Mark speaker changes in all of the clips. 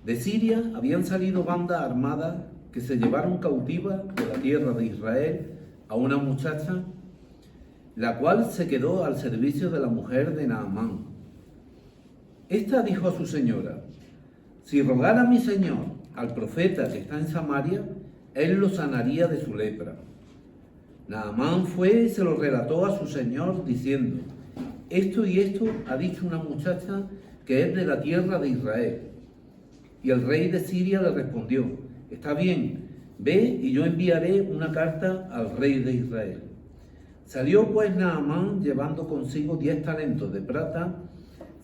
Speaker 1: De Siria habían salido bandas armadas que se llevaron cautiva de la tierra de Israel a una muchacha, la cual se quedó al servicio de la mujer de Naamán. Esta dijo a su señora: si rogara mi señor al profeta que está en Samaria, él lo sanaría de su lepra. Naamán fue y se lo relató a su señor diciendo: esto y esto ha dicho una muchacha que es de la tierra de Israel. Y el rey de Siria le respondió: está bien, ve y yo enviaré una carta al rey de Israel. Salió pues Naamán llevando consigo 10 talentos de plata,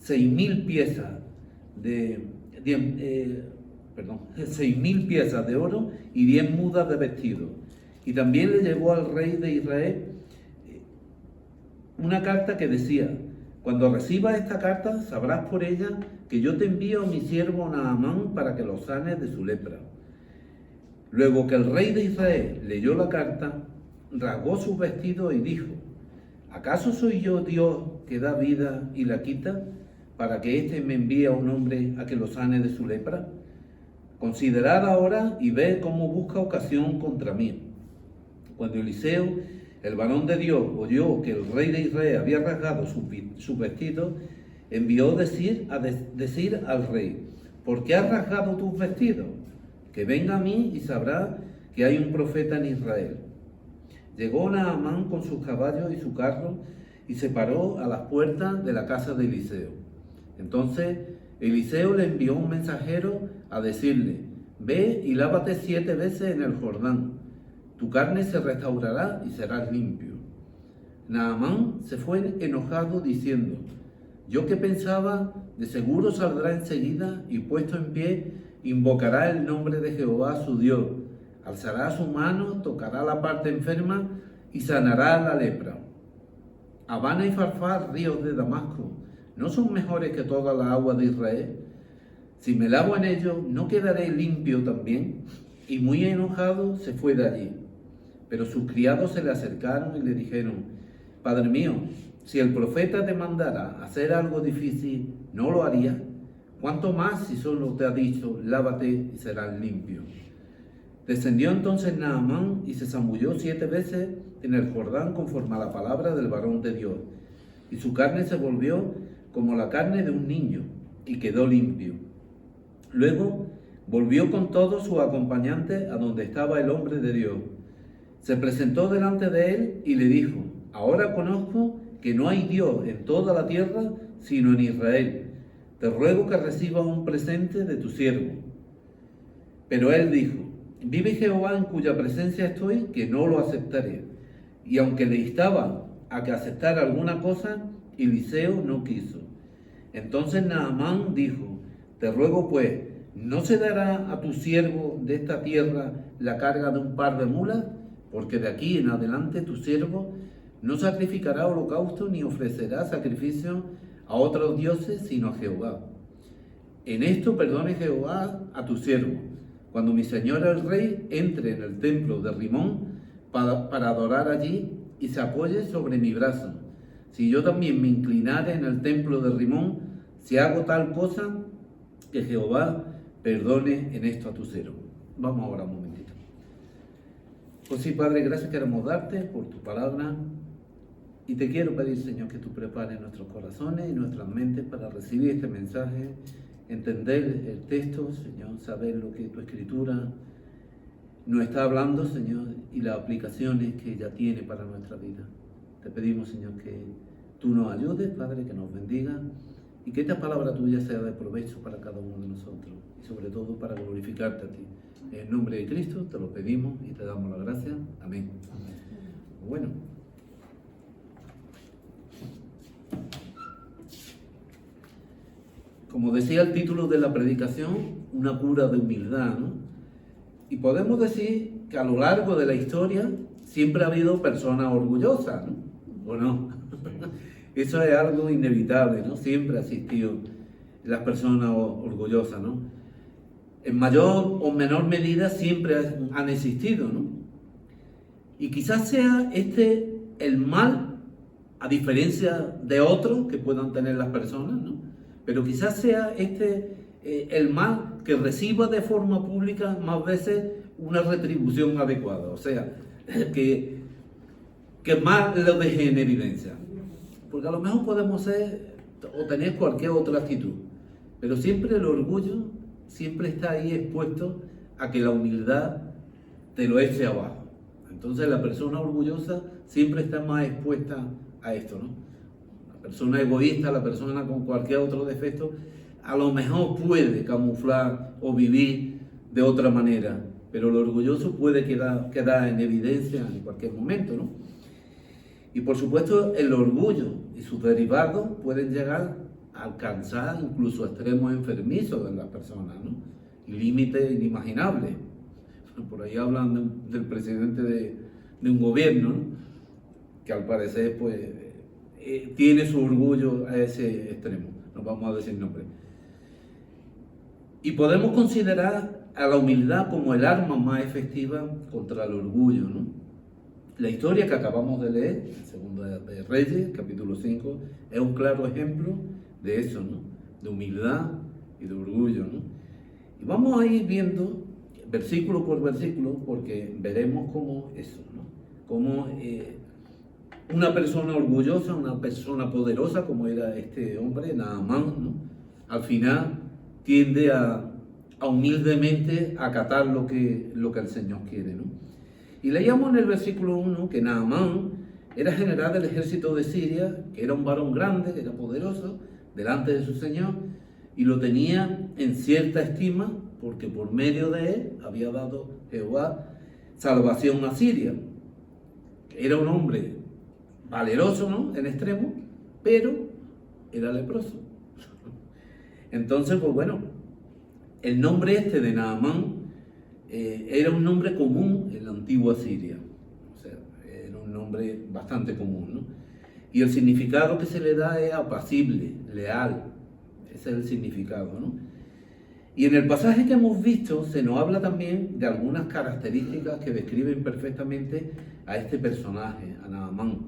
Speaker 1: 6.000 piezas de 6.000 piezas de oro y 10 mudas de vestido. Y también le llevó al rey de Israel una carta que decía: cuando recibas esta carta, sabrás por ella que yo te envío a mi siervo Naamán para que lo sanes de su lepra. Luego que el rey de Israel leyó la carta, rasgó sus vestidos y dijo: ¿acaso soy yo Dios que da vida y la quita, para que éste me envíe a un hombre a que lo sane de su lepra? Considerad ahora y ved cómo busca ocasión contra mí. Cuando Eliseo, el varón de Dios, oyó que el rey de Israel había rasgado sus vestidos, envió a decir al rey: ¿por qué has rasgado tus vestidos? Que venga a mí y sabrá que hay un profeta en Israel. Llegó Naamán con sus caballos y su carro y se paró a las puertas de la casa de Eliseo. Entonces Eliseo le envió un mensajero a decirle: ve y lávate 7 veces en el Jordán. Tu carne se restaurará y serás limpio. Naamán se fue enojado diciendo: yo que pensaba, de seguro saldrá enseguida y puesto en pie, invocará el nombre de Jehová su Dios, alzará su mano, tocará la parte enferma y sanará la lepra. Habana y Farfar, ríos de Damasco, ¿no son mejores que toda la agua de Israel? Si me lavo en ellos, ¿no quedaré limpio también? Y muy enojado se fue de allí. Pero sus criados se le acercaron y le dijeron: Padre mío, si el profeta te mandara hacer algo difícil, ¿no lo haría? ¿Cuánto más si solo te ha dicho: lávate y serás limpio? Descendió entonces Naamán y se zambulló 7 veces en el Jordán conforme a la palabra del varón de Dios. Y su carne se volvió como la carne de un niño y quedó limpio. Luego volvió con todos sus acompañantes a donde estaba el hombre de Dios. Se presentó delante de él y le dijo: ahora conozco que no hay Dios en toda la tierra sino en Israel. Te ruego que recibas un presente de tu siervo. Pero él dijo: vive Jehová en cuya presencia estoy, que no lo aceptaré. Y aunque le instaba a que aceptara alguna cosa, Eliseo no quiso. Entonces Naamán dijo: te ruego pues, ¿no se dará a tu siervo de esta tierra la carga de un par de mulas? Porque de aquí en adelante tu siervo no sacrificará holocausto ni ofrecerá sacrificio a otros dioses sino a Jehová. En esto perdone Jehová a tu siervo, cuando mi señor el rey entre en el templo de Rimón para adorar allí y se apoye sobre mi brazo. Si yo también me inclinare en el templo de Rimón, si hago tal cosa, que Jehová perdone en esto a tu siervo. Vamos ahora un momentito. Pues sí, Padre, gracias queremos darte por tu palabra. Y te quiero pedir, Señor, que tú prepares nuestros corazones y nuestras mentes para recibir este mensaje, entender el texto, Señor, saber lo que tu Escritura nos está hablando, Señor, y las aplicaciones que ella tiene para nuestra vida. Te pedimos, Señor, que tú nos ayudes, Padre, que nos bendiga y que esta palabra tuya sea de provecho para cada uno de nosotros y sobre todo para glorificarte a ti. En el nombre de Cristo te lo pedimos y te damos la gracia. Amén. Bueno. Como decía el título de la predicación, una cura de humildad, ¿no? Y podemos decir que a lo largo de la historia siempre ha habido personas orgullosas, ¿no? ¿O no? Eso es algo inevitable, ¿no? Siempre ha existido las personas orgullosas, ¿no? En mayor o menor medida siempre han existido, ¿no? Y quizás sea este el mal, a diferencia de otros que puedan tener las personas, ¿no? pero quizás sea el mal que reciba de forma pública más veces una retribución adecuada, o sea, que más lo deje en evidencia. Porque a lo mejor podemos ser o tener cualquier otra actitud, pero siempre el orgullo siempre está ahí expuesto a que la humildad te lo eche abajo. Entonces la persona orgullosa siempre está más expuesta a esto, ¿no? La persona egoísta, la persona con cualquier otro defecto, a lo mejor puede camuflar o vivir de otra manera, pero el orgulloso puede quedar en evidencia en cualquier momento, ¿no? Y por supuesto el orgullo y sus derivados pueden llegar a alcanzar incluso extremos enfermizos en las personas, ¿no? Y límites inimaginables. Por ahí hablan del presidente de un gobierno, ¿no? Que al parecer pues tiene su orgullo a ese extremo, no vamos a decir nombre. Y podemos considerar a la humildad como el arma más efectiva contra el orgullo, ¿no? La historia que acabamos de leer, Segunda de Reyes, capítulo 5, es un claro ejemplo de eso, ¿no? De humildad y de orgullo, ¿no? Y vamos a ir viendo versículo por versículo, porque veremos cómo eso, ¿no? Cómo una persona orgullosa, una persona poderosa, como era este hombre, Naamán, ¿no? Al final tiende a humildemente acatar lo que el Señor quiere, ¿no? Y leíamos en el versículo 1 que Naamán era general del ejército de Siria, que era un varón grande, que era poderoso, delante de su Señor, y lo tenía en cierta estima, porque por medio de él había dado Jehová salvación a Siria. Era un hombre valeroso, ¿no? En extremo, pero era leproso. Entonces, pues bueno, el nombre de Naamán era un nombre común en la antigua Siria. O sea, era un nombre bastante común, ¿no? Y el significado que se le da es apacible, leal. Ese es el significado, ¿no? Y en el pasaje que hemos visto se nos habla también de algunas características que describen perfectamente a este personaje, a Naamán.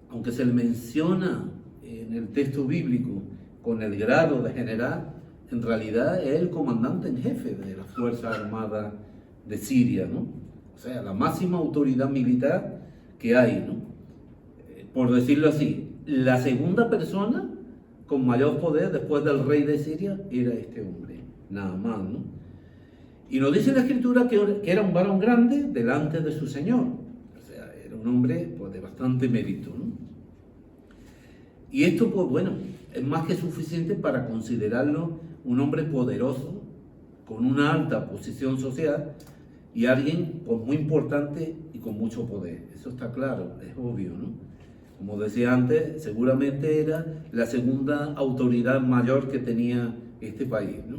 Speaker 1: Aunque se le menciona en el texto bíblico con el grado de general, en realidad es el comandante en jefe de las Fuerzas Armadas de Siria, ¿no? O sea, la máxima autoridad militar que hay, ¿no? Por decirlo así, la segunda persona con mayor poder después del rey de Siria era este hombre, Naamán, ¿no? Y nos dice la Escritura que era un varón grande delante de su Señor. O sea, era un hombre pues, de bastante mérito, ¿no? Y esto, pues bueno, es más que suficiente para considerarlo un hombre poderoso, con una alta posición social y alguien pues, muy importante y con mucho poder. Eso está claro, es obvio, ¿no? Como decía antes, seguramente era la segunda autoridad mayor que tenía este país, ¿no?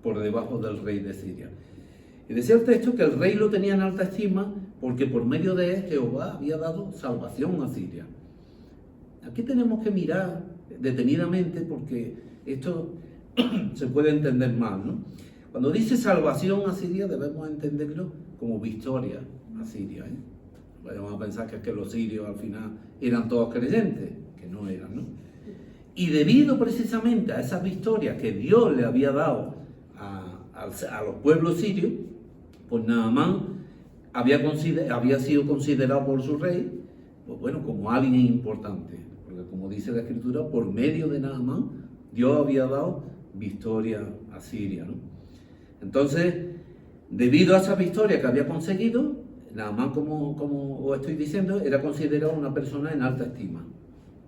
Speaker 1: Por debajo del rey de Siria. Y decía el texto que el rey lo tenía en alta estima porque por medio de él Jehová había dado salvación a Siria. Aquí tenemos que mirar detenidamente porque esto se puede entender mal, ¿no? Cuando dice salvación a Siria debemos entenderlo como victoria a Siria, ¿eh? Vamos a pensar que es que los sirios al final eran todos creyentes, que no eran, ¿no? Y debido precisamente a esa victoria que Dios le había dado a los pueblos sirios, pues Naamán había sido considerado por su rey, pues bueno, como alguien importante, porque como dice la Escritura, por medio de Naamán, Dios había dado victoria a Siria, ¿no? Entonces, debido a esa victoria que había conseguido, Naamán, como os estoy diciendo, era considerado una persona en alta estima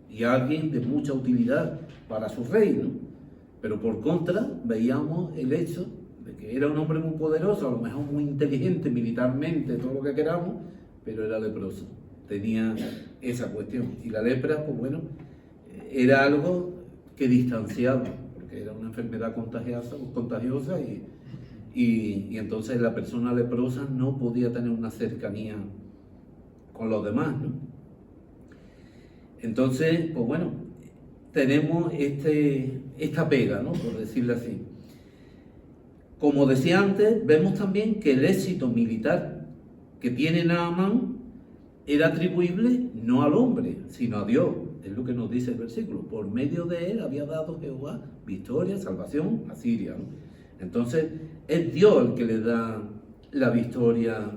Speaker 1: y alguien de mucha utilidad para su reino. Pero por contra, veíamos el hecho de que era un hombre muy poderoso, a lo mejor muy inteligente militarmente, todo lo que queramos, pero era leproso. Tenía esa cuestión. Y la lepra, pues bueno, era algo que distanciaba, porque era una enfermedad contagiosa y entonces la persona leprosa no podía tener una cercanía con los demás, ¿no? Entonces, pues bueno, tenemos esta pega, ¿no? Por decirlo así. Como decía antes, vemos también que el éxito militar que tiene Naamán era atribuible no al hombre, sino a Dios. es lo que nos dice el versículo. Por medio de él había dado Jehová victoria, salvación a Siria, ¿no? Entonces, es Dios el que le da la victoria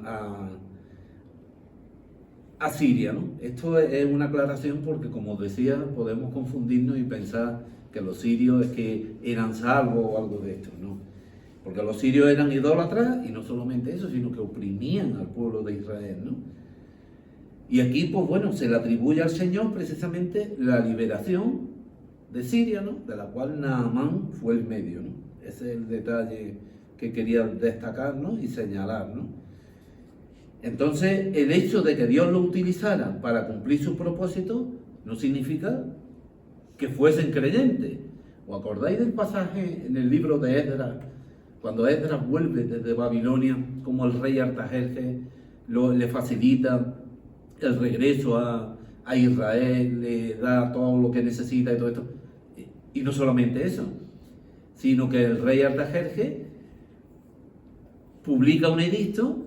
Speaker 1: a Siria, ¿no? Esto es una aclaración porque, como decía, podemos confundirnos y pensar que los sirios es que eran salvos o algo de esto, ¿no? Porque los sirios eran idólatras y no solamente eso, sino que oprimían al pueblo de Israel, ¿no? Y aquí, pues bueno, se le atribuye al Señor precisamente la liberación de Siria, ¿no? De la cual Naamán fue el medio, ¿no? Ese es el detalle que quería destacar, ¿no? Y señalar, ¿no? Entonces, el hecho de que Dios lo utilizara para cumplir sus propósitos no significa que fuesen creyentes. ¿Os acordáis del pasaje en el libro de Esdras, cuando Esdras vuelve desde Babilonia, como el rey Artajerjes le facilita el regreso a Israel, le da todo lo que necesita y todo esto? Y no solamente eso, sino que el rey Artajerjes publica un edicto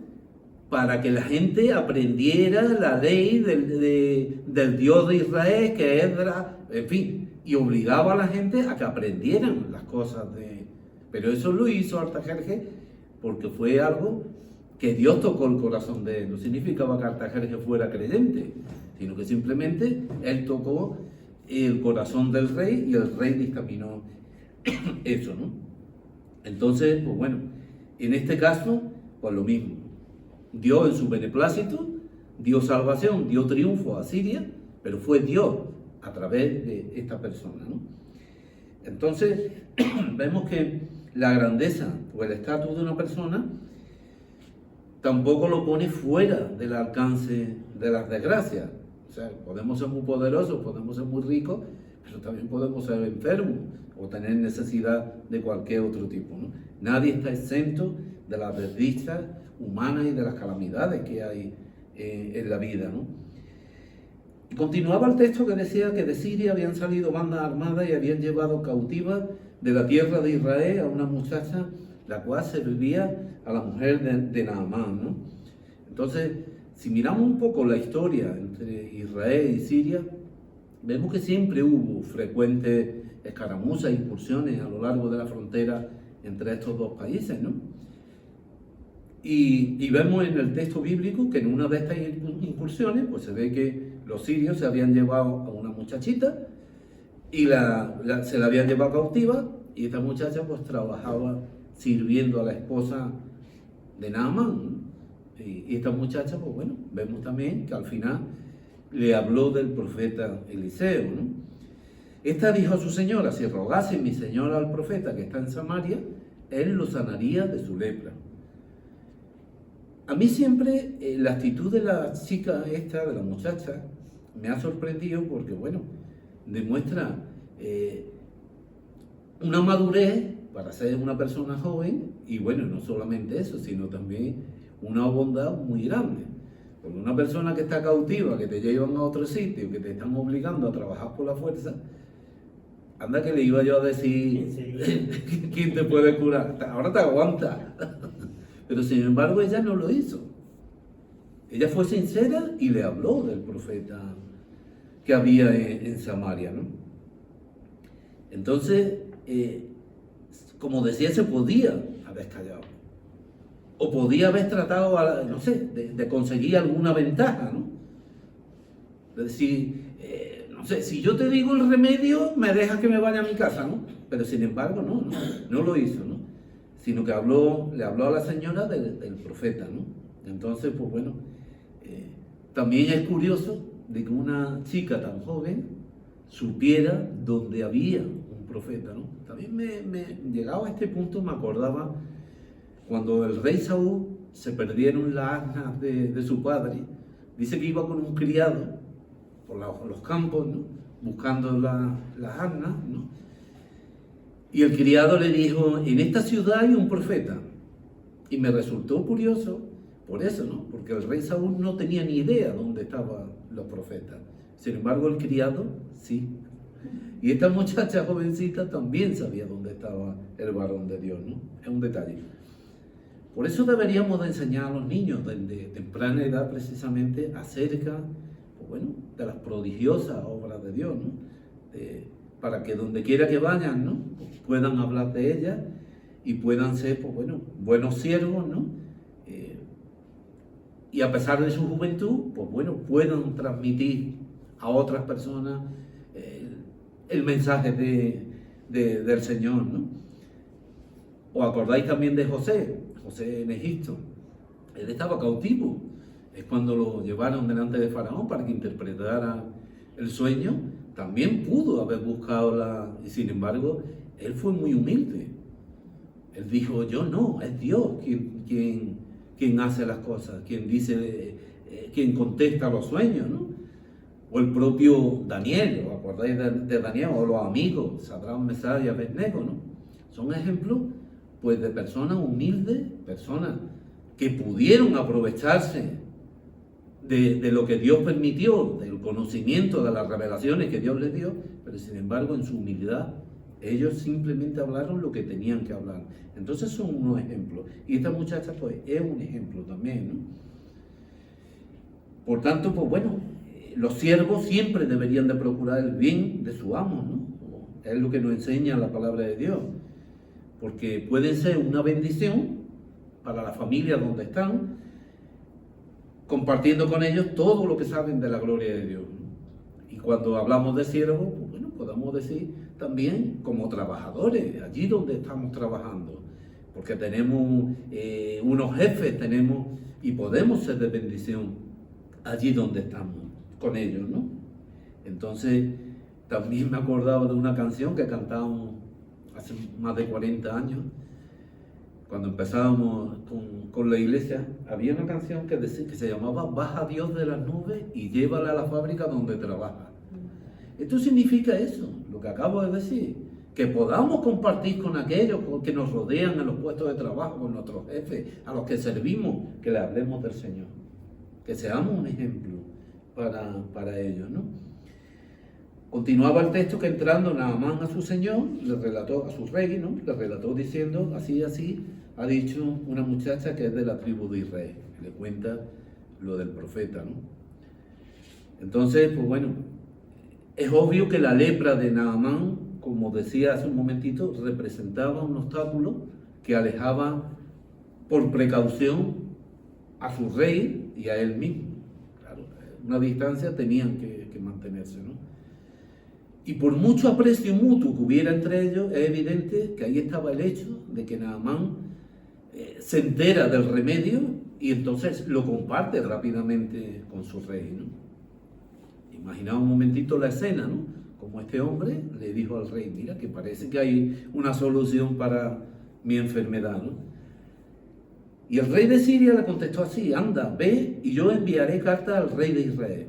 Speaker 1: para que la gente aprendiera la ley del Dios de Israel, que es Esdras, en fin, y obligaba a la gente a que aprendieran las cosas de... Pero eso lo hizo Artajerjes porque fue algo que Dios tocó el corazón de él. No significaba que Artajerjes fuera creyente, sino que simplemente él tocó el corazón del rey y el rey dictaminó eso, ¿no? Entonces, pues bueno, en este caso, pues lo mismo. Dios en su beneplácito dio salvación, dio triunfo a Siria, pero fue Dios a través de esta persona, ¿no? Entonces, vemos que la grandeza o el estatus de una persona tampoco lo pone fuera del alcance de las desgracias. O sea, podemos ser muy poderosos, podemos ser muy ricos, pero también podemos ser enfermos o tener necesidad de cualquier otro tipo, ¿no? Nadie está exento de las desdichas humanas y de las calamidades que hay en la vida, ¿no? Y continuaba el texto que decía que de Siria habían salido bandas armadas y habían llevado cautiva de la tierra de Israel a una muchacha, la cual servía a la mujer de Naamán, ¿no? Entonces, si miramos un poco la historia entre Israel y Siria, vemos que siempre hubo frecuentes escaramuzas, incursiones a lo largo de la frontera entre estos dos países, ¿no? Y vemos en el texto bíblico que en una de estas incursiones, pues se ve que los sirios se habían llevado a una muchachita y se la habían llevado cautiva, y esta muchacha pues trabajaba sirviendo a la esposa de Naamán, ¿no? Y esta muchacha, pues bueno, vemos también que al final le habló del profeta Eliseo, ¿no? Esta dijo a su señora: si rogase mi señora al profeta que está en Samaria, él lo sanaría de su lepra. A mí siempre la actitud de la chica esta, de la muchacha, me ha sorprendido porque, bueno, demuestra una madurez para ser una persona joven, y bueno, no solamente eso, sino también una bondad muy grande. Porque una persona que está cautiva, que te llevan a otro sitio, que te están obligando a trabajar por la fuerza, anda que le iba yo a decir, ¿quién te puede curar? Ahora te aguanta. Pero sin embargo ella no lo hizo. Ella fue sincera y le habló del profeta que había en Samaria, ¿no? Entonces, como decía, se podía haber callado. O podía haber tratado, no sé, de conseguir alguna ventaja, ¿no? Es decir, no sé, si yo te digo el remedio, me dejas que me vaya a mi casa, ¿no? Pero sin embargo, no lo hizo, ¿no? Sino que le habló a la señora del profeta, ¿no? Entonces, pues bueno, también es curioso de que una chica tan joven supiera dónde había un profeta, ¿no? También llegado a este punto me acordaba cuando el rey Saúl se perdieron las asnas de su padre. Dice que iba con un criado por los campos, ¿no? Buscando las asnas, ¿no? Y el criado le dijo: en esta ciudad hay un profeta. Y me resultó curioso por eso, ¿no? Porque el rey Saúl no tenía ni idea dónde estaban los profetas. Sin embargo, el criado sí. Y esta muchacha jovencita también sabía dónde estaba el varón de Dios, ¿no? Es un detalle. Por eso deberíamos de enseñar a los niños desde temprana edad precisamente acerca, pues bueno, de las prodigiosas obras de Dios, ¿no? Para que donde quiera que vayan, ¿no? Puedan hablar de ellas y puedan ser, pues bueno, buenos siervos, ¿no? Y a pesar de su juventud, pues bueno, puedan transmitir a otras personas el mensaje del Señor, ¿no? ¿Os acordáis también de José? José en Egipto. Él estaba cautivo. Es cuando lo llevaron delante de Faraón para que interpretara el sueño. También pudo haber buscado y sin embargo, él fue muy humilde. Él dijo, yo no, es Dios quien hace las cosas, quien dice, quien contesta los sueños, ¿no? O el propio Daniel, ¿os acordáis de Daniel? O los amigos, Sadrach, Mesach y Abednego, ¿no? Son ejemplos, pues, de personas humildes, personas que pudieron aprovecharse de lo que Dios permitió, del conocimiento, de las revelaciones que Dios les dio, pero sin embargo, en su humildad, ellos simplemente hablaron lo que tenían que hablar. Entonces son unos ejemplos. Y esta muchacha, pues, es un ejemplo también, ¿no? Por tanto, pues bueno, los siervos siempre deberían de procurar el bien de su amo, ¿no? Es lo que nos enseña la palabra de Dios. Porque pueden ser una bendición para la familia donde están, compartiendo con ellos todo lo que saben de la gloria de Dios, ¿no? Y cuando hablamos de siervos, pues bueno, podemos decir también como trabajadores, allí donde estamos trabajando, porque tenemos unos jefes, y podemos ser de bendición allí donde estamos con ellos, ¿no? Entonces, también me acordaba de una canción que cantábamos hace más de 40 años, cuando empezábamos con la iglesia. Había una canción que se llamaba Baja Dios de las nubes y llévala a la fábrica donde trabaja. Esto significa eso, lo que acabo de decir, que podamos compartir con aquellos que nos rodean en los puestos de trabajo, con nuestros jefes, a los que servimos, que le hablemos del Señor, que seamos un ejemplo para ellos, ¿no? Continuaba el texto que entrando Naamán a su señor, le relató a su rey, ¿no? Le relató diciendo, así, ha dicho una muchacha que es de la tribu de Israel. Le cuenta lo del profeta, ¿no? Entonces, pues bueno, es obvio que la lepra de Naamán, como decía hace un momentito, representaba un obstáculo que alejaba por precaución a su rey y a él mismo. Claro, una distancia tenían que mantenerse, ¿no? Y por mucho aprecio mutuo que hubiera entre ellos, es evidente que ahí estaba el hecho de que Naamán se entera del remedio y entonces lo comparte rápidamente con su rey, ¿no? Imaginaos un momentito la escena, ¿no? Como este hombre le dijo al rey, mira, que parece que hay una solución para mi enfermedad, ¿no? Y el rey de Siria le contestó así, anda, ve y yo enviaré carta al rey de Israel.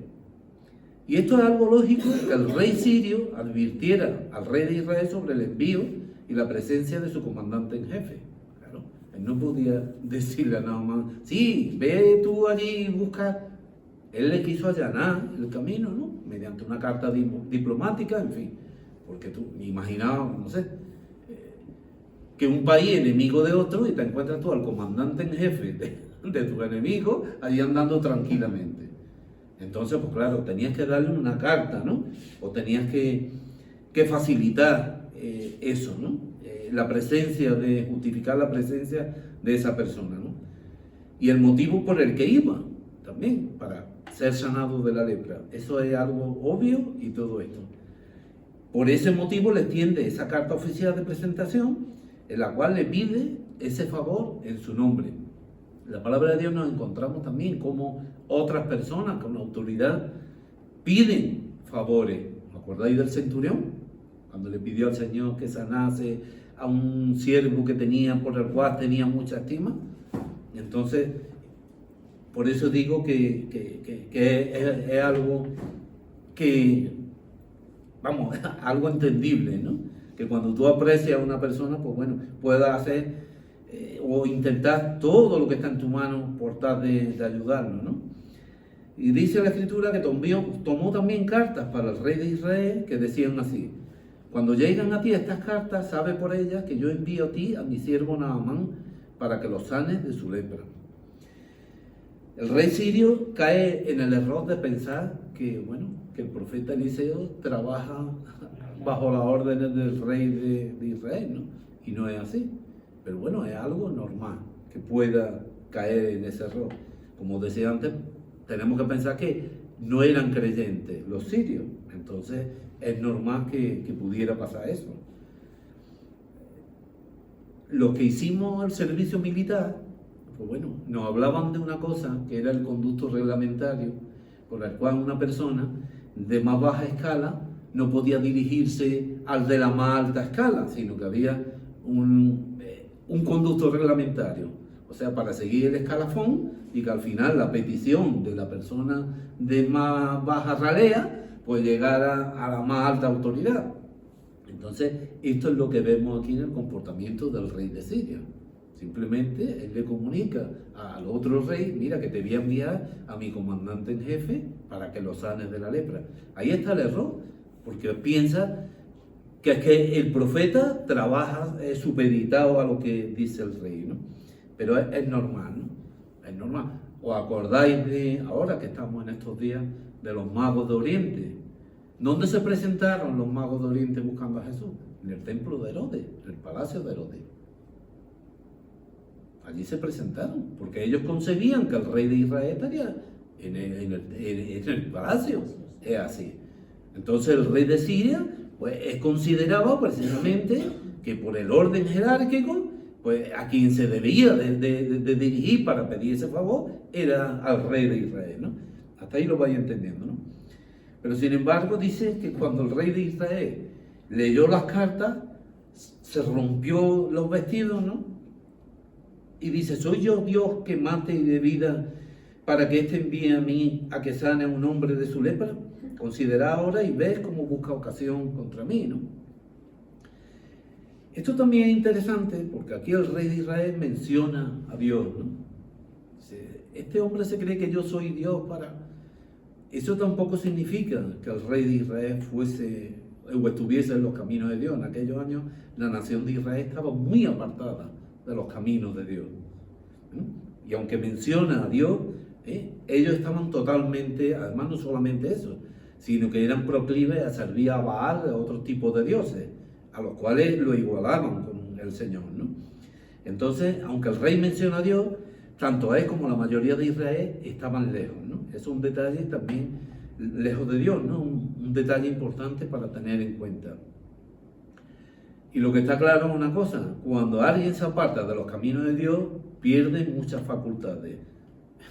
Speaker 1: Y esto es algo lógico, que el rey sirio advirtiera al rey de Israel sobre el envío y la presencia de su comandante en jefe. Claro, él no podía decirle a Naamán, sí, ve tú allí y busca. Él le quiso allanar el camino, ¿no? Mediante una carta diplomática, en fin. Porque tú, imaginabas, no sé, que un país enemigo de otro y te encuentras tú al comandante en jefe de tu enemigo allí andando tranquilamente. Entonces, pues claro, tenías que darle una carta, ¿no? O tenías que facilitar eso, ¿no? Justificar la presencia de esa persona, ¿no? Y el motivo por el que iba, también, para ser sanado de la lepra. Eso es algo obvio y todo esto. Por ese motivo le extiende esa carta oficial de presentación, en la cual le pide ese favor en su nombre. En la palabra de Dios nos encontramos también como otras personas con autoridad piden favores. ¿Me acordáis del centurión? Cuando le pidió al Señor que sanase a un siervo que tenía, por el cual tenía mucha estima. Entonces, por eso digo que es algo que, vamos, algo entendible, ¿no? Que cuando tú aprecias a una persona, pues bueno, puedas hacer o intentar todo lo que está en tu mano por tal de ayudarlo, ¿no? Y dice la Escritura que tomó también cartas para el rey de Israel que decían así: cuando llegan a ti estas cartas, sabe por ellas que yo envío a ti a mi siervo Naamán para que lo sanes de su lepra. El rey sirio cae en el error de pensar que, bueno, que el profeta Eliseo trabaja bajo las órdenes del rey de Israel, ¿no? Y no es así. Pero bueno, es algo normal que pueda caer en ese error. Como decía antes, tenemos que pensar que no eran creyentes los sirios. Entonces es normal que pudiera pasar eso. Lo que hicimos al servicio militar, pues bueno, nos hablaban de una cosa que era el conducto reglamentario, por el cual una persona de más baja escala no podía dirigirse al de la más alta escala, sino que había un conducto reglamentario, o sea, para seguir el escalafón y que al final la petición de la persona de más baja ralea pues llegara a la más alta autoridad. Entonces, esto es lo que vemos aquí en el comportamiento del rey de Siria. Simplemente él le comunica al otro rey, mira que te voy a enviar a mi comandante en jefe para que lo sanes de la lepra. Ahí está el error, porque piensa que es que el profeta trabaja supeditado a lo que dice el rey, ¿no? Pero es normal, ¿no? Es normal. ¿Os acordáis de, ahora que estamos en estos días, de los magos de Oriente? ¿Dónde se presentaron los magos de Oriente buscando a Jesús? En el templo de Herodes, en el palacio de Herodes. Allí se presentaron, porque ellos concebían que el rey de Israel estaría en el palacio. Es así. Entonces el rey de Siria pues, es considerado precisamente que por el orden jerárquico, pues a quien se debía de dirigir para pedir ese favor era al rey de Israel, ¿no? Hasta ahí lo vais entendiendo, ¿no? Pero sin embargo dice que cuando el rey de Israel leyó las cartas, se rompió los vestidos, ¿no? Y dice, ¿soy yo Dios que mate y dé vida para que éste envíe a mí a que sane a un hombre de su lepra? Considera ahora y ves cómo busca ocasión contra mí, ¿no? Esto también es interesante porque aquí el rey de Israel menciona a Dios, ¿no? Dice, este hombre se cree que yo soy Dios para... Eso tampoco significa que el rey de Israel fuese o estuviese en los caminos de Dios. En aquellos años la nación de Israel estaba muy apartada de los caminos de Dios. Y aunque menciona a Dios, ellos estaban totalmente, además no solamente eso, sino que eran proclives a servir a Baal, a otros tipos de dioses, a los cuales lo igualaban con el Señor, ¿no? Entonces, aunque el rey menciona a Dios, tanto él como la mayoría de Israel estaban lejos, ¿no? Es un detalle también lejos de Dios, ¿no? Un detalle importante para tener en cuenta. Y lo que está claro es una cosa, cuando alguien se aparta de los caminos de Dios, pierde muchas facultades.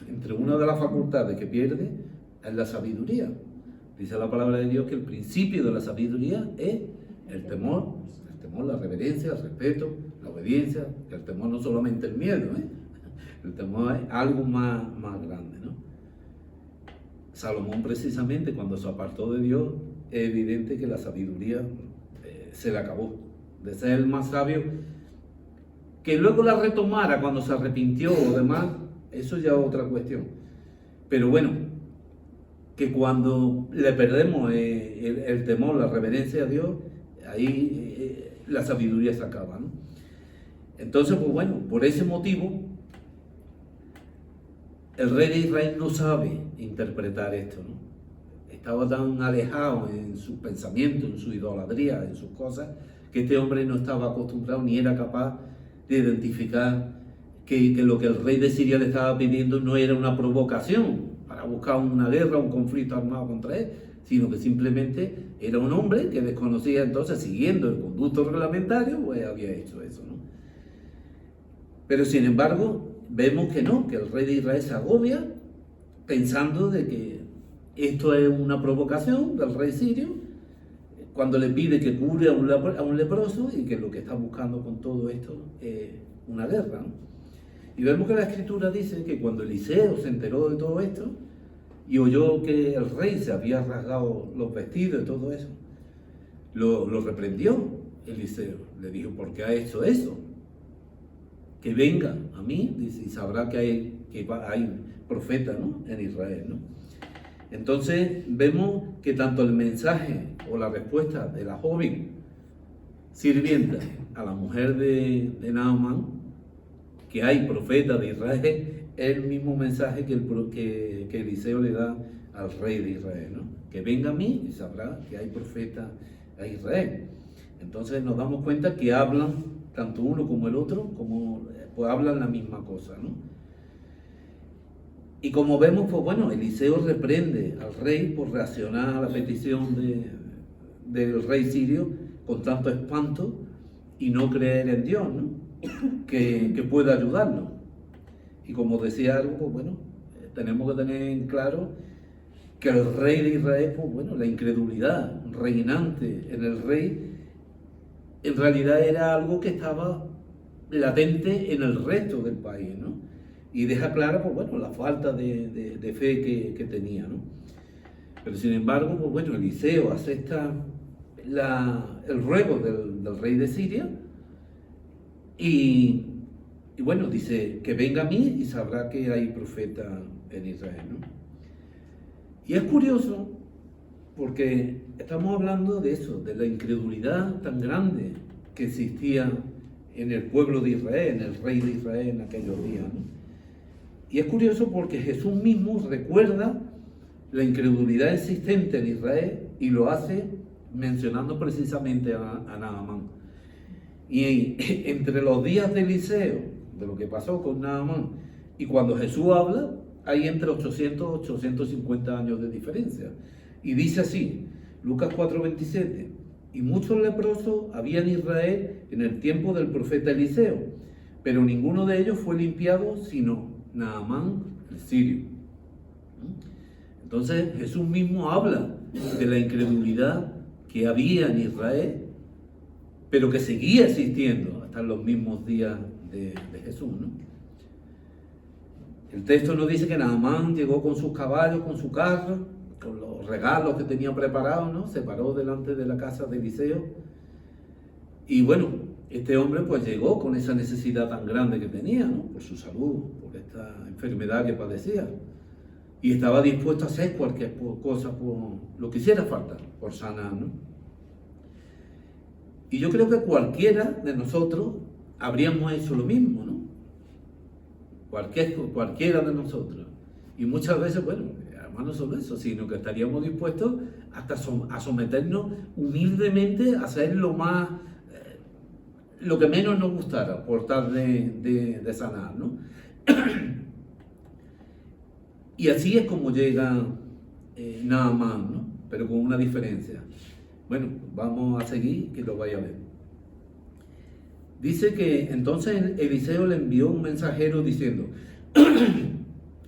Speaker 1: Entre una de las facultades que pierde es la sabiduría. Dice la palabra de Dios que el principio de la sabiduría es el temor, la reverencia, el respeto, la obediencia. El temor no solamente el miedo, el temor es algo más grande, ¿no? Salomón precisamente cuando se apartó de Dios, es evidente que la sabiduría se le acabó. De ser el más sabio, que luego la retomara cuando se arrepintió o demás, eso ya es otra cuestión. Pero bueno, que cuando le perdemos el temor, la reverencia a Dios, ahí la sabiduría se acaba, ¿no? Entonces, pues bueno, por ese motivo, el rey de Israel no sabe interpretar esto, ¿no? Estaba tan alejado en sus pensamientos, en su idolatría, en sus cosas, que este hombre no estaba acostumbrado ni era capaz de identificar que lo que el rey de Siria le estaba pidiendo no era una provocación para buscar una guerra, un conflicto armado contra él, sino que simplemente era un hombre que desconocía, entonces, siguiendo el conducto reglamentario, pues había hecho eso, ¿no? Pero sin embargo, vemos que no, que el rey de Israel se agobia pensando de que esto es una provocación del rey sirio, cuando le pide que cure a un leproso y que lo que está buscando con todo esto es una guerra, ¿no? Y vemos que la escritura dice que cuando Eliseo se enteró de todo esto y oyó que el rey se había rasgado los vestidos y todo eso, lo reprendió Eliseo. Le dijo, ¿por qué ha hecho eso? Que venga a mí, dice, y sabrá que hay profeta, ¿no? En Israel, ¿no? Entonces vemos que tanto el mensaje o la respuesta de la joven sirvienta a la mujer de Naamán, que hay profeta de Israel, es el mismo mensaje que Eliseo le da al rey de Israel, ¿no? Que venga a mí y sabrá que hay profeta a Israel. Entonces nos damos cuenta que hablan, tanto uno como el otro, pues hablan la misma cosa, ¿no? Y como vemos, pues bueno, Eliseo reprende al rey por reaccionar a la petición del rey sirio con tanto espanto y no creer en Dios, ¿no? Que pueda ayudarlo. Y como decía algo, pues bueno, tenemos que tener en claro que el rey de Israel, pues bueno, la incredulidad reinante en el rey, en realidad era algo que estaba latente en el resto del país, ¿no? Y deja clara, pues bueno, la falta de fe que tenía, ¿no? Pero sin embargo, pues bueno, Eliseo acepta el ruego del rey de Siria y bueno, dice que venga a mí y sabrá que hay profeta en Israel, ¿no? Y es curioso porque estamos hablando de eso, de la incredulidad tan grande que existía en el pueblo de Israel, en el rey de Israel en aquellos días, ¿no? Y es curioso porque Jesús mismo recuerda la incredulidad existente en Israel y lo hace mencionando precisamente a Naamán. Y entre los días de Eliseo, de lo que pasó con Naamán, y cuando Jesús habla, hay entre 800 y 850 años de diferencia. Y dice así, Lucas 4:27, y muchos leprosos había en Israel en el tiempo del profeta Eliseo, pero ninguno de ellos fue limpiado sino Naamán el sirio. Entonces Jesús mismo habla de la incredulidad que había en Israel, pero que seguía existiendo hasta los mismos días de Jesús, ¿no? El texto nos dice que Naamán llegó con sus caballos, con su carro, con los regalos que tenía preparados, ¿no? Se paró delante de la casa de Eliseo. Y bueno, este hombre pues llegó con esa necesidad tan grande que tenía, ¿no? Por su salud, por esta enfermedad que padecía. Y estaba dispuesto a hacer cualquier cosa, por lo que hiciera falta, por sanar, ¿no? Y yo creo que cualquiera de nosotros habríamos hecho lo mismo, ¿no? Cualquiera de nosotros. Y muchas veces, bueno, además no solo eso, sino que estaríamos dispuestos hasta a someternos humildemente a hacer lo que menos nos gustara, por tal de sanar, ¿no? Y así es como llega Naamán, ¿no? Pero con una diferencia. Bueno, vamos a seguir, que lo vaya a ver. Dice que entonces Eliseo le envió un mensajero diciendo,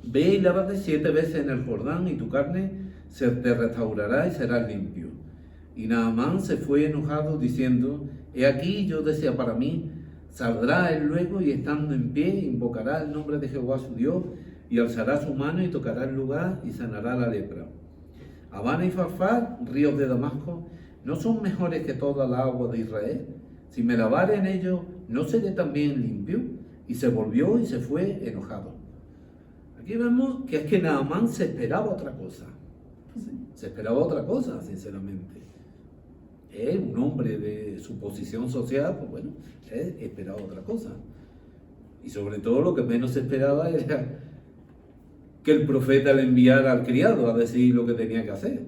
Speaker 1: ve y lávate 7 veces en el Jordán y tu carne se te restaurará y serás limpio. Y Naamán se fue enojado diciendo, he aquí yo decía para mí, saldrá él luego y estando en pie invocará el nombre de Jehová su Dios y alzará su mano y tocará el lugar y sanará la lepra. Habana y Farfar, ríos de Damasco, ¿no son mejores que toda la agua de Israel? Si me lavare en ellos, ¿no seré también limpio? Y se volvió y se fue enojado. Aquí vemos que es que Naamán se esperaba otra cosa. Se esperaba otra cosa, sinceramente. Él, un hombre de su posición social, pues bueno, él esperaba otra cosa. Y sobre todo lo que menos se esperaba era que el profeta le enviara al criado a decir lo que tenía que hacer.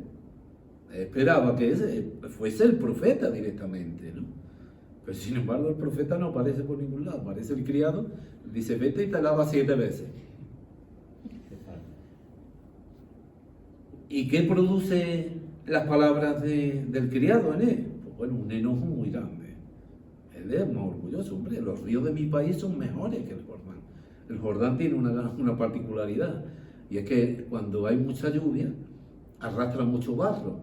Speaker 1: Esperaba que ese fuese el profeta directamente, ¿no? Pero sin embargo el profeta no aparece por ningún lado, aparece el criado, dice vete y te lava 7 veces. ¿Y qué produce las palabras del criado en él? Pues bueno, un enojo muy grande. Él es más orgulloso, hombre, los ríos de mi país son mejores que el Jordán. El Jordán tiene una particularidad, y es que cuando hay mucha lluvia, arrastra mucho barro.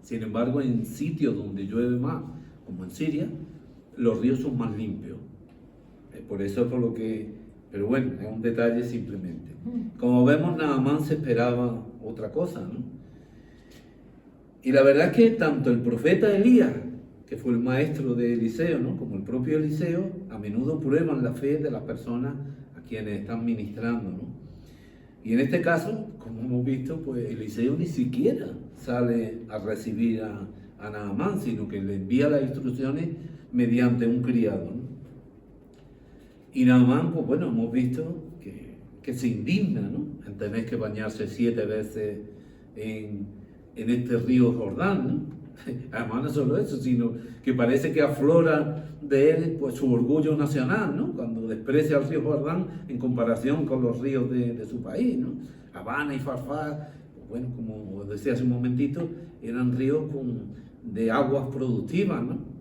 Speaker 1: Sin embargo, en sitios donde llueve más, como en Siria, los ríos son más limpios. Por eso es por lo que... Pero bueno, es un detalle simplemente. Como vemos, Naamán se esperaba otra cosa, ¿no? Y la verdad es que tanto el profeta Elías, que fue el maestro de Eliseo, ¿no?, como el propio Eliseo, a menudo prueban la fe de las personas a quienes están ministrando, ¿no? Y en este caso, como hemos visto, pues Eliseo ni siquiera sale a recibir a Naamán, sino que le envía las instrucciones mediante un criado, ¿no? Y Naamán, pues bueno, hemos visto que se indigna, ¿no? En tener que bañarse 7 veces en este río Jordán, ¿no? Además no solo eso, sino que parece que aflora de él pues su orgullo nacional, ¿no? Cuando desprecia al río Jordán en comparación con los ríos de su país, ¿no? Habana y Farfán, bueno, como decía hace un momentito, eran ríos de aguas productivas, ¿no?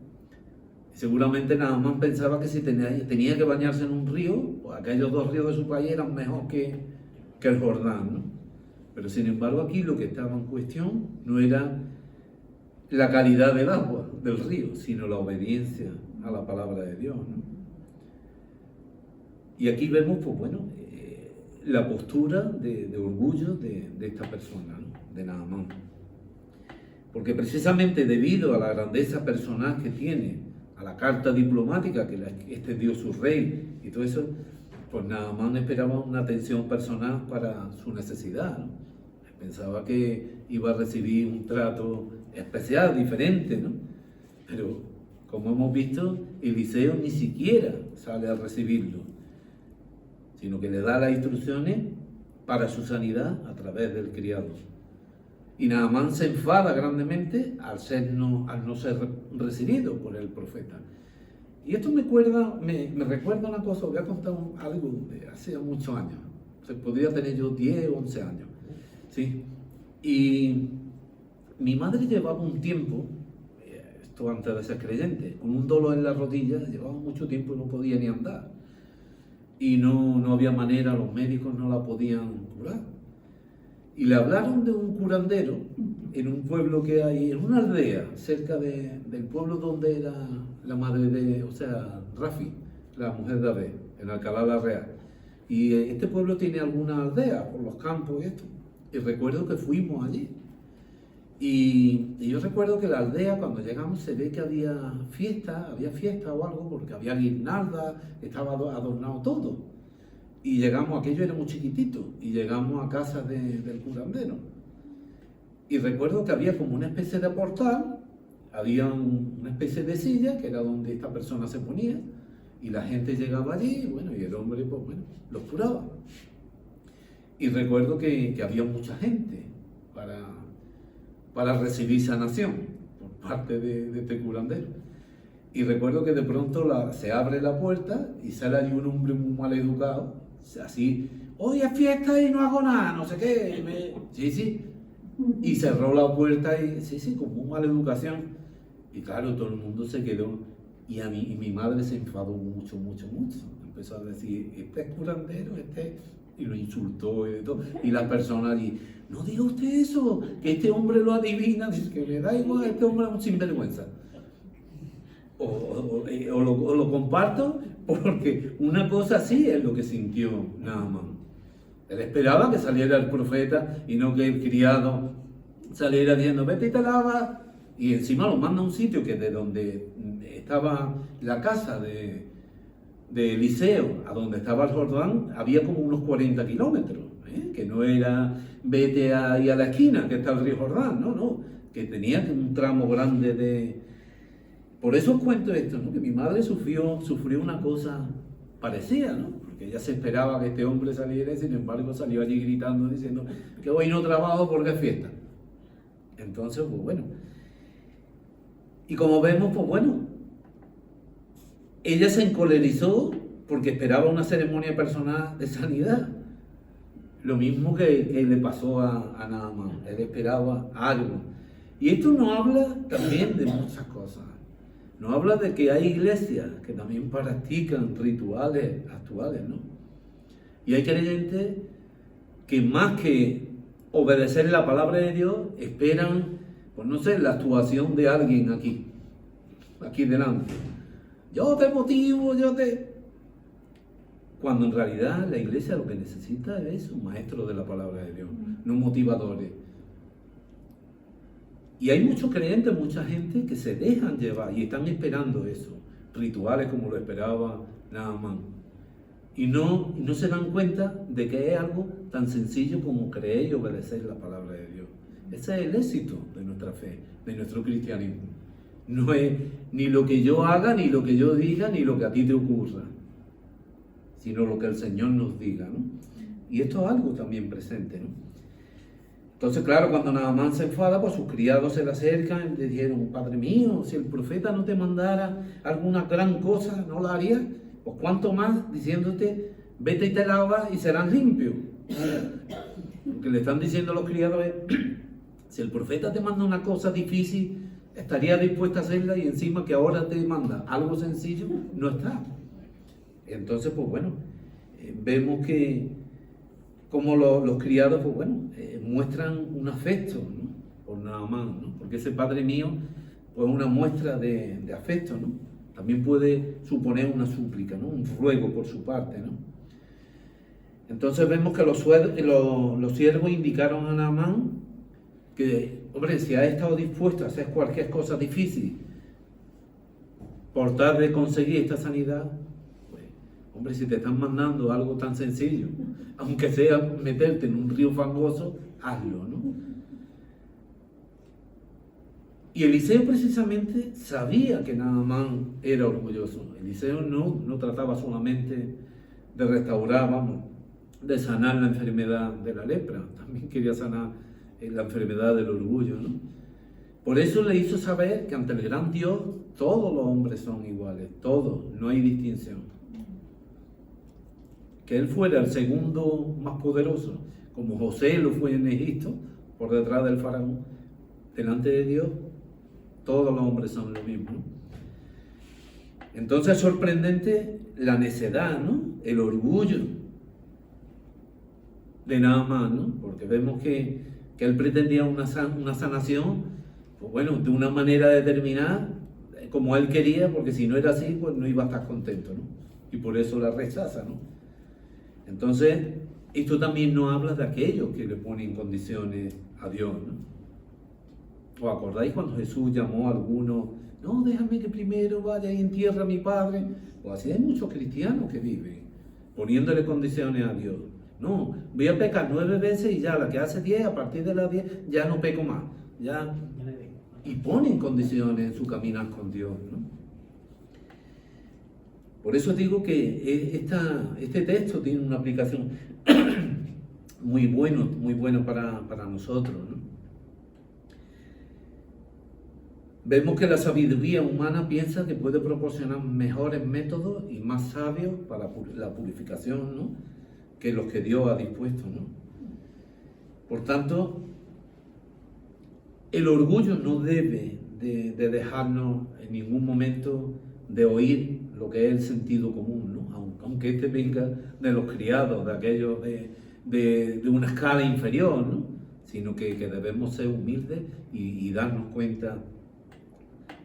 Speaker 1: Seguramente Naamán pensaba que si tenía que bañarse en un río, pues aquellos 2 ríos de su país eran mejor que el Jordán, ¿no? Pero sin embargo aquí lo que estaba en cuestión no era la calidad del agua del río, sino la obediencia a la palabra de Dios, ¿no? Y aquí vemos, pues bueno, la postura de orgullo de esta persona, ¿no? De Naamán. Porque precisamente debido a la grandeza personal que tiene, a la carta diplomática que este dio su rey y todo eso, pues Naamán esperaba una atención personal para su necesidad, ¿no? Pensaba que iba a recibir un trato especial, diferente, ¿no? Pero, como hemos visto, Eliseo ni siquiera sale a recibirlo, sino que le da las instrucciones para su sanidad a través del criado. Y Naamán se enfada grandemente al no ser recibido por el profeta. Y esto me recuerda una cosa, voy a contar algo de hace muchos años. O sea, podría tener yo 10 o 11 años. ¿Sí? Y mi madre llevaba un tiempo, esto antes de ser creyente, con un dolor en la rodilla, llevaba mucho tiempo y no podía ni andar. Y no había manera, los médicos no la podían curar. Y le hablaron de un curandero en un pueblo que hay, en una aldea, cerca del pueblo donde era la madre Rafi, la mujer de Abel, en Alcalá la Real. Y este pueblo tiene algunas aldeas por los campos y esto. Y recuerdo que fuimos allí. Y yo recuerdo que la aldea, cuando llegamos, se ve que había fiesta o algo, porque había guirnaldas, estaba adornado todo. Y llegamos, aquello era muy chiquitito, y llegamos a casa del curandero. Y recuerdo que había como una especie de portal, había una especie de silla, que era donde esta persona se ponía, y la gente llegaba allí, bueno, y el hombre, pues bueno, los curaba. Y recuerdo que había mucha gente para recibir sanación por parte de este curandero. Y recuerdo que de pronto se abre la puerta y sale allí un hombre muy mal educado, así, hoy es fiesta y no hago nada, no sé qué. Sí. Y cerró la puerta y sí, con muy mala educación. Y claro, todo el mundo se quedó. Y mi madre se enfadó mucho. Empezó a decir, este es curandero, y lo insultó y de todo. Y la persona allí, no diga usted eso, que este hombre lo adivina, dice que le da igual, este hombre es un sinvergüenza. O lo comparto, porque una cosa así es lo que sintió Naamán. Él esperaba que saliera el profeta y no que el criado saliera diciendo, vete y te lavas. Y encima lo manda a un sitio que de donde estaba la casa de Eliseo, a donde estaba el Jordán, había como unos 40 kilómetros, que no era vete ahí a la esquina, que está el río Jordán, no, que tenía un tramo grande de... Por eso os cuento esto, ¿no? Que mi madre sufrió una cosa parecida, ¿no? Porque ella se esperaba que este hombre saliera y sin embargo salió allí gritando, diciendo que hoy no trabajo porque es fiesta. Entonces, pues bueno. Y como vemos, pues bueno, ella se encolerizó porque esperaba una ceremonia personal de sanidad. Lo mismo que le pasó a Naamán. Él esperaba algo. Y esto nos habla también de muchas cosas. Nos habla de que hay iglesias que también practican rituales actuales, ¿no? Y hay creyentes que más que obedecer la palabra de Dios, esperan, pues no sé, la actuación de alguien aquí delante. Yo te motivo, Cuando en realidad la iglesia lo que necesita es un maestro de la palabra de Dios, no motivadores. Y hay muchos creyentes, mucha gente que se dejan llevar y están esperando eso, rituales como lo esperaba Naamán. Y no se dan cuenta de que es algo tan sencillo como creer y obedecer la palabra de Dios. Ese es el éxito de nuestra fe, de nuestro cristianismo. No es ni lo que yo haga, ni lo que yo diga, ni lo que a ti te ocurra. sino lo que el Señor nos diga, ¿no? Y esto es algo también presente, ¿no? Entonces, claro, cuando Naamán se enfada, pues sus criados se le acercan y le dijeron: Padre mío, si el profeta no te mandara alguna gran cosa, ¿no la harías? Pues cuánto más diciéndote: vete y te lavas y serás limpio. Lo que le están diciendo los criados es: si el profeta te manda una cosa difícil, estaría dispuesta a hacerla, y encima que ahora te manda algo sencillo, no está. Entonces, pues bueno, vemos que como los criados, pues bueno, muestran un afecto, ¿no?, por Naamán, ¿no? Porque ese Padre mío, pues una muestra de afecto, ¿no? También puede suponer una súplica, ¿no?, un ruego por su parte, ¿no? Entonces vemos que los siervos indicaron a Naamán que, hombre, si ha estado dispuesto a hacer cualquier cosa difícil por tal de conseguir esta sanidad, pues, hombre, si te están mandando algo tan sencillo, aunque sea meterte en un río fangoso, hazlo, ¿no? Y Eliseo precisamente sabía que Naamán era orgulloso. Eliseo no trataba solamente de restaurar, de sanar la enfermedad de la lepra, también quería sanar la enfermedad del orgullo, ¿no? Por eso le hizo saber que ante el gran Dios todos los hombres son iguales, todos, no hay distinción. Que él fuera el segundo más poderoso, como José lo fue en Egipto, por detrás del faraón, delante de Dios, todos los hombres son lo mismo, ¿no? Entonces es sorprendente la necedad, ¿no?, el orgullo de Naamán, ¿no? Porque vemos que él pretendía una sanación, pues bueno, de una manera determinada, como él quería, porque si no era así, pues no iba a estar contento, ¿no? Y por eso la rechaza, ¿no? Entonces, esto también nos habla de aquellos que le ponen condiciones a Dios, ¿no? ¿Os acordáis cuando Jesús llamó a algunos? No, déjame que primero vaya y entierre a mi padre. Pues así hay muchos cristianos que viven poniéndole condiciones a Dios. No, voy a pecar 9 veces y ya la que hace 10, a partir de las 10 ya no peco más. Ya. Y ponen condiciones en su caminar con Dios, ¿no? Por eso digo que este texto tiene una aplicación muy bueno para nosotros, ¿no? Vemos que la sabiduría humana piensa que puede proporcionar mejores métodos y más sabios para la purificación, ¿no?, que los que Dios ha dispuesto, ¿no? Por tanto, el orgullo no debe de dejarnos en ningún momento de oír lo que es el sentido común, ¿no? Aunque este venga de los criados, de aquellos de una escala inferior, ¿no? Sino que debemos ser humildes y darnos cuenta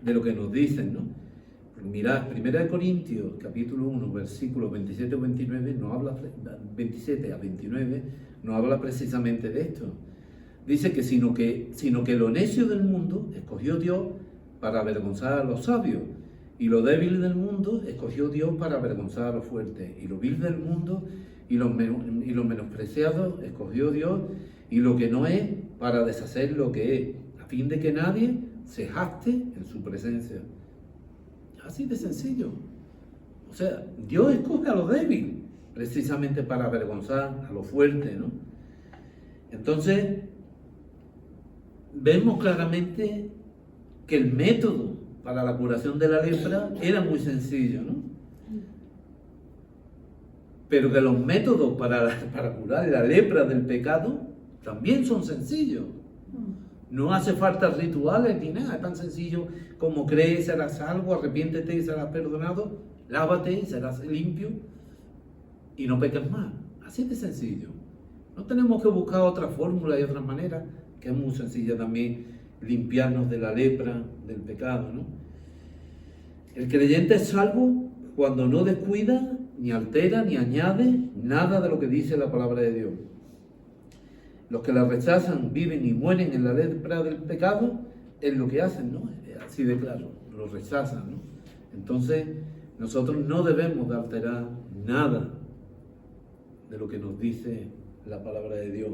Speaker 1: de lo que nos dicen, ¿no? Porque mirad, 1 Corintios, capítulo 1, versículos 27 o 29, 27 a 29, nos habla precisamente de esto. Dice que sino que lo necio del mundo escogió Dios para avergonzar a los sabios, y lo débil del mundo escogió Dios para avergonzar a los fuertes, y lo vil del mundo y lo menospreciado escogió Dios, y lo que no es, para deshacer lo que es, a fin de que nadie se jacte en su presencia. Así de sencillo. O sea, Dios escoge a lo débil precisamente para avergonzar a lo fuerte, ¿no? Entonces, vemos claramente que el método para la curación de la lepra era muy sencillo, ¿no? Pero que los métodos para curar la lepra del pecado también son sencillos. No hace falta rituales ni nada, es tan sencillo como cree y serás salvo, arrepiéntete y serás perdonado, lávate y serás limpio y no peques más. Así de sencillo. No tenemos que buscar otra fórmula y otra manera, que es muy sencilla también, limpiarnos de la lepra, del pecado, ¿no? El creyente es salvo cuando no descuida, ni altera, ni añade nada de lo que dice la palabra de Dios. Los que la rechazan, viven y mueren en la lepra del pecado, es lo que hacen, ¿no? Así de claro, lo rechazan, ¿no? Entonces, nosotros no debemos de alterar nada de lo que nos dice la palabra de Dios.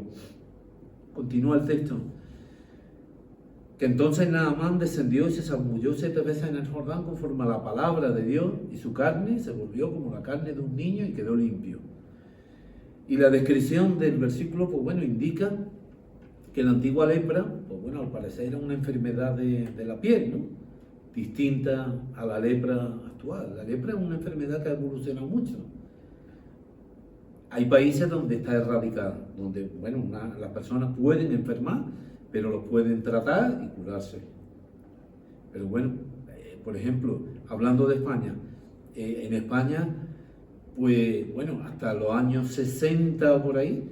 Speaker 1: Continúa el texto. que entonces Naamán descendió y se zambulló 7 veces en el Jordán conforme a la palabra de Dios, y su carne se volvió como la carne de un niño y quedó limpio. Y la descripción del versículo, pues bueno, indica que la antigua lepra, pues bueno, al parecer era una enfermedad de la piel, ¿no? Distinta a la lepra actual. La lepra es una enfermedad que ha evolucionado mucho. Hay países donde está erradicada, donde, bueno, las personas pueden enfermar, pero lo pueden tratar y curarse. Pero bueno, por ejemplo, hablando de España, en España, pues bueno, hasta los años 60 o por ahí,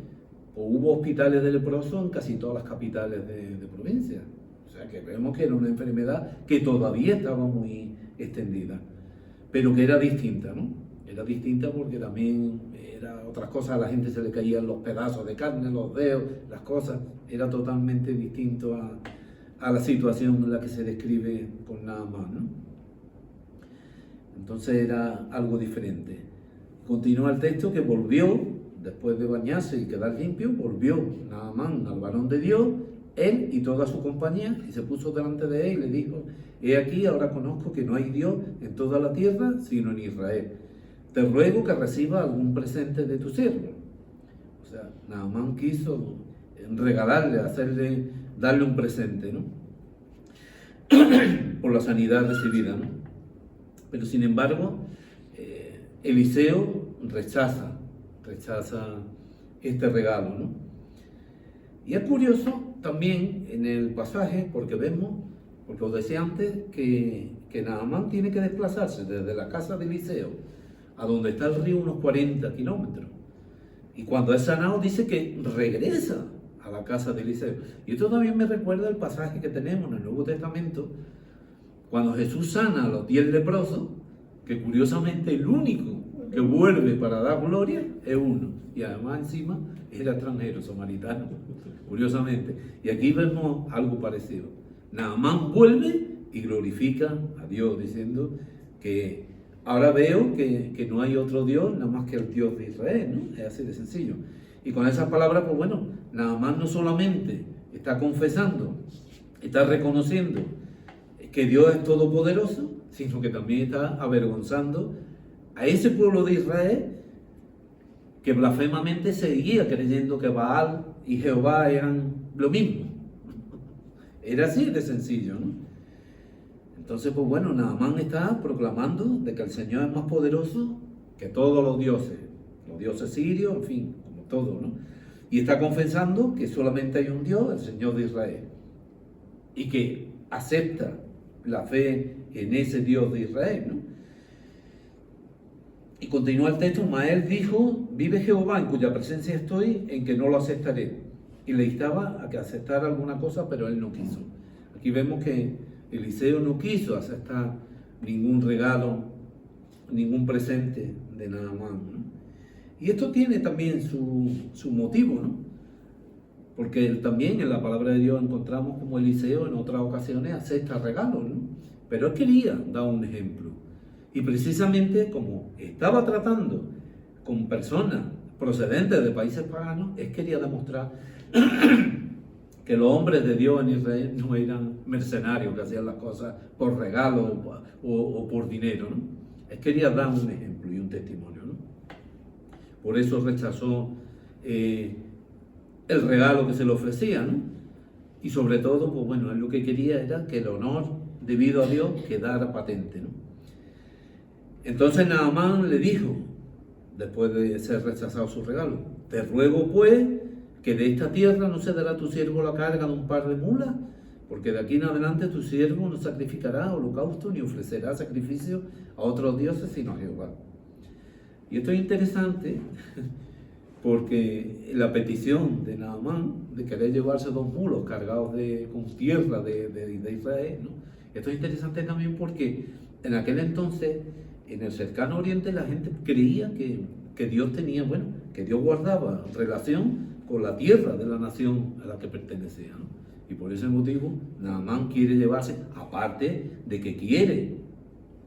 Speaker 1: pues, hubo hospitales de leprosos en casi todas las capitales de provincia. O sea que vemos que era una enfermedad que todavía estaba muy extendida, pero que era distinta, ¿no? Era distinta porque también era otras cosas, a la gente se le caían los pedazos de carne, los dedos, las cosas, era totalmente distinto a la situación en la que se describe con Naamán, ¿no? Entonces era algo diferente. Continúa el texto que volvió, después de bañarse y quedar limpio, volvió Naamán al varón de Dios, él y toda su compañía, y se puso delante de él y le dijo: he aquí, ahora conozco que no hay Dios en toda la tierra, sino en Israel. Te ruego que reciba algún presente de tu siervo. O sea, Naamán quiso regalarle, darle un presente, ¿no? Por la sanidad recibida, ¿no? Pero sin embargo, Eliseo rechaza este regalo, ¿no? Y es curioso también en el pasaje, porque os decía antes, que Naamán tiene que desplazarse desde la casa de Eliseo a donde está el río unos 40 kilómetros. Y cuando es sanado dice que regresa a la casa de Eliseo. Y esto también me recuerda el pasaje que tenemos en el Nuevo Testamento, cuando Jesús sana a los 10 leprosos, que curiosamente el único que vuelve para dar gloria es uno. Y además encima era extranjero, samaritano, curiosamente. Y aquí vemos algo parecido. Naamán vuelve y glorifica a Dios, diciendo que ahora veo que no hay otro Dios nada más que el Dios de Israel, ¿no? Es así de sencillo. Y con esas palabras, pues bueno, Naamán no solamente está confesando, está reconociendo que Dios es todopoderoso, sino que también está avergonzando a ese pueblo de Israel que blasfemamente seguía creyendo que Baal y Jehová eran lo mismo. Era así de sencillo, ¿no? Entonces, pues bueno, Naamán está proclamando de que el Señor es más poderoso que todos los dioses sirios, en fin, como todo, ¿no? Y está confesando que solamente hay un Dios, el Señor de Israel, y que acepta la fe en ese Dios de Israel, ¿no? Y continúa el texto: mas él dijo: vive Jehová en cuya presencia estoy, en que no lo aceptaré. Y le instaba a que aceptara alguna cosa, pero él no quiso. Aquí vemos que Eliseo no quiso aceptar ningún regalo, ningún presente de Naamán, ¿no? Y esto tiene también su motivo, ¿no? Porque también en la palabra de Dios encontramos como Eliseo en otras ocasiones acepta regalos, ¿no? Pero él quería dar un ejemplo. Y precisamente como estaba tratando con personas procedentes de países paganos, él quería demostrar que los hombres de Dios en Israel no eran mercenarios que hacían las cosas por regalo o por dinero, ¿no? Él quería dar un ejemplo y un testimonio, ¿no? Por eso rechazó el regalo que se le ofrecía, ¿no? Y sobre todo, pues bueno, él lo que quería era que el honor debido a Dios quedara patente, ¿no? Entonces Naamán le dijo, después de ser rechazado su regalo: te ruego pues que de esta tierra no se dará a tu siervo la carga de un par de mulas, porque de aquí en adelante tu siervo no sacrificará holocausto ni ofrecerá sacrificio a otros dioses sino a Jehová. Y esto es interesante porque la petición de Naamán de querer llevarse 2 mulos cargados con tierra de Israel, ¿no? Esto es interesante también porque en aquel entonces, en el cercano oriente, la gente creía que Dios tenía, bueno, que Dios guardaba relación con la tierra de la nación a la que pertenecía, ¿no? Y por ese motivo Naamán quiere llevarse, aparte de que quiere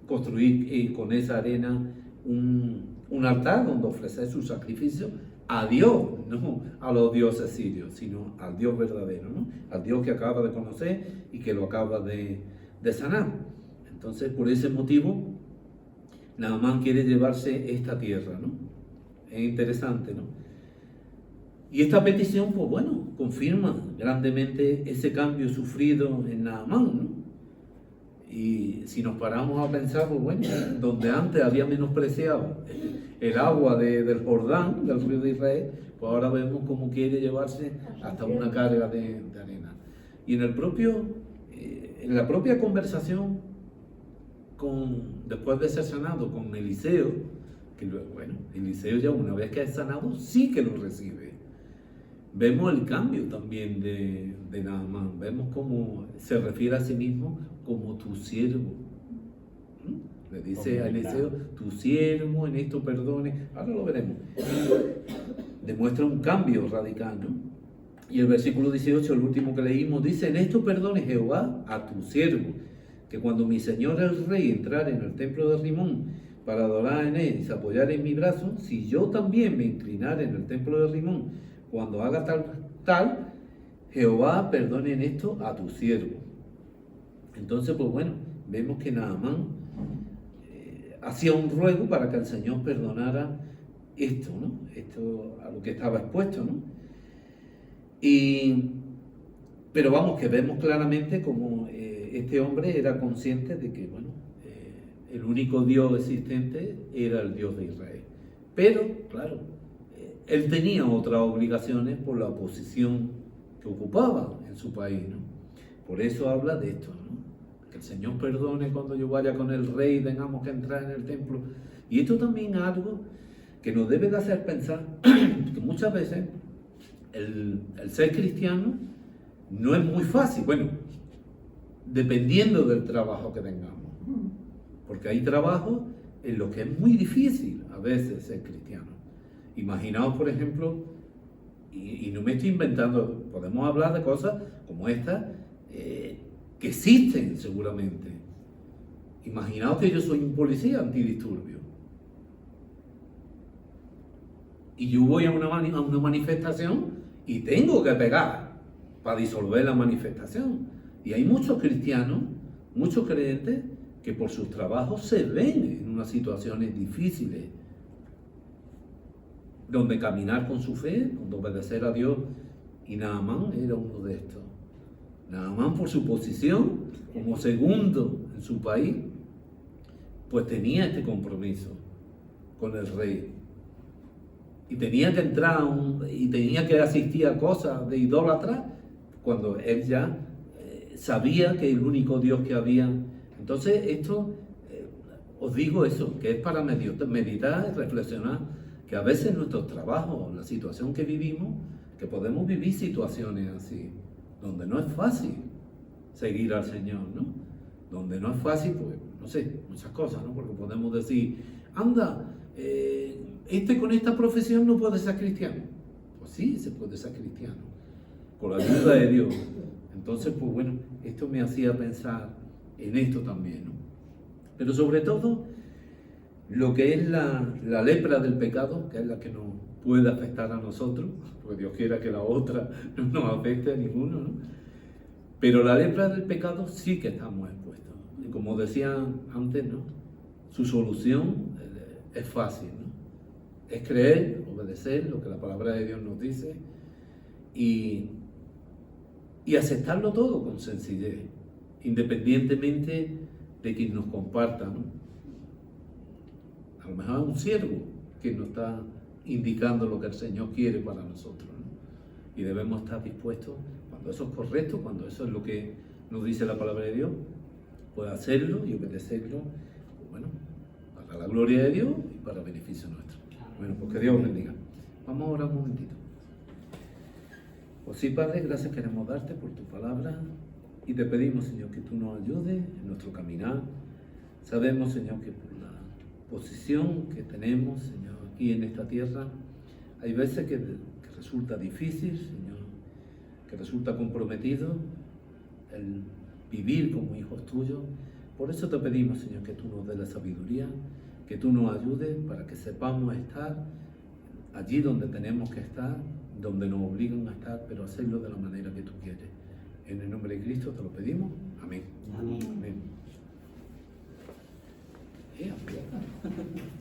Speaker 1: construir con esa arena un altar donde ofrecer su sacrificio, a Dios, no a los dioses sirios, sino al Dios verdadero, ¿no? Al Dios que acaba de conocer y que lo acaba de sanar. Entonces, por ese motivo, Naamán quiere llevarse esta tierra, ¿no? Es interesante, ¿no? Y esta petición, pues bueno, confirma grandemente ese cambio sufrido en Naamán, ¿no? Y si nos paramos a pensar, pues bueno, donde antes había menospreciado el agua del Jordán, del río de Israel, pues ahora vemos cómo quiere llevarse hasta una carga de arena. Y en la propia conversación después de ser sanado con Eliseo, que bueno, Eliseo ya una vez que es sanado, sí que lo recibe. Vemos el cambio también de Naamán, vemos cómo se refiere a sí mismo como tu siervo. Le dice a Eliseo, tu siervo, en esto perdone. Ahora lo veremos. Demuestra un cambio radical, ¿no? Y el versículo 18, el último que leímos, dice, en esto perdone Jehová a tu siervo, que cuando mi señor el rey entrara en el templo de Rimón para adorar en él y se apoyara en mi brazo, si yo también me inclinara en el templo de Rimón, cuando haga tal, Jehová perdone en esto a tu siervo. Entonces, pues bueno, vemos que Naamán hacía un ruego para que el Señor perdonara esto, ¿no? Esto a lo que estaba expuesto, ¿no? Pero vamos, que vemos claramente como este hombre era consciente de que, bueno, el único Dios existente era el Dios de Israel. Pero, claro, él tenía otras obligaciones por la posición que ocupaba en su país, ¿no? Por eso habla de esto, ¿no? Que el Señor perdone cuando yo vaya con el rey y tengamos que entrar en el templo. Y esto también es algo que nos debe de hacer pensar que muchas veces el ser cristiano no es muy fácil, bueno, dependiendo del trabajo que tengamos. Porque hay trabajos en los que es muy difícil a veces ser cristiano. Imaginaos, por ejemplo, y no me estoy inventando, podemos hablar de cosas como estas que existen seguramente. Imaginaos que yo soy un policía antidisturbio y yo voy a una manifestación y tengo que pegar para disolver la manifestación. Y hay muchos cristianos, muchos creyentes que por sus trabajos se ven en unas situaciones difíciles, donde caminar con su fe, donde obedecer a Dios, y Naamán era uno de estos. Naamán, por su posición como segundo en su país, pues tenía este compromiso con el rey. Y tenía que entrar y tenía que asistir a cosas de idólatras cuando él ya sabía que el único Dios que había. Entonces esto, os digo eso, que es para meditar y reflexionar, que a veces nuestros trabajos, la situación que vivimos, que podemos vivir situaciones así, donde no es fácil seguir al Señor, ¿no? Donde no es fácil, pues, no sé, muchas cosas, ¿no? Porque podemos decir, anda, con esta profesión no puede ser cristiano. Pues sí, se puede ser cristiano, con la ayuda de Dios. Entonces, pues bueno, esto me hacía pensar en esto también, ¿no? Pero sobre todo, lo que es la lepra del pecado, que es la que nos puede afectar a nosotros, porque Dios quiera que la otra no nos afecte a ninguno, ¿no? Pero la lepra del pecado sí que estamos expuestos. Y como decía antes, ¿no? Su solución es fácil, ¿no? Es creer, obedecer lo que la palabra de Dios nos dice y aceptarlo todo con sencillez, independientemente de quien nos comparta, ¿no? A lo mejor es un siervo que nos está indicando lo que el Señor quiere para nosotros, ¿no? Y debemos estar dispuestos, cuando eso es correcto, cuando eso es lo que nos dice la palabra de Dios, pues hacerlo y obedecerlo, pues bueno, para la gloria de Dios y para beneficio nuestro. Bueno, pues que Dios bendiga. Vamos a orar un momentito. Pues sí, Padre, gracias queremos darte por tu palabra y te pedimos, Señor, que tú nos ayudes en nuestro caminar. Sabemos, Señor, que por la posición que tenemos, Señor, aquí en esta tierra, hay veces que resulta difícil, Señor, que resulta comprometido el vivir como hijos tuyos. Por eso te pedimos, Señor, que tú nos des la sabiduría, que tú nos ayudes para que sepamos estar allí donde tenemos que estar, donde nos obligan a estar, pero hacerlo de la manera que tú quieres. En el nombre de Cristo te lo pedimos. Amén.
Speaker 2: Amén.
Speaker 1: Amén. Aprieta.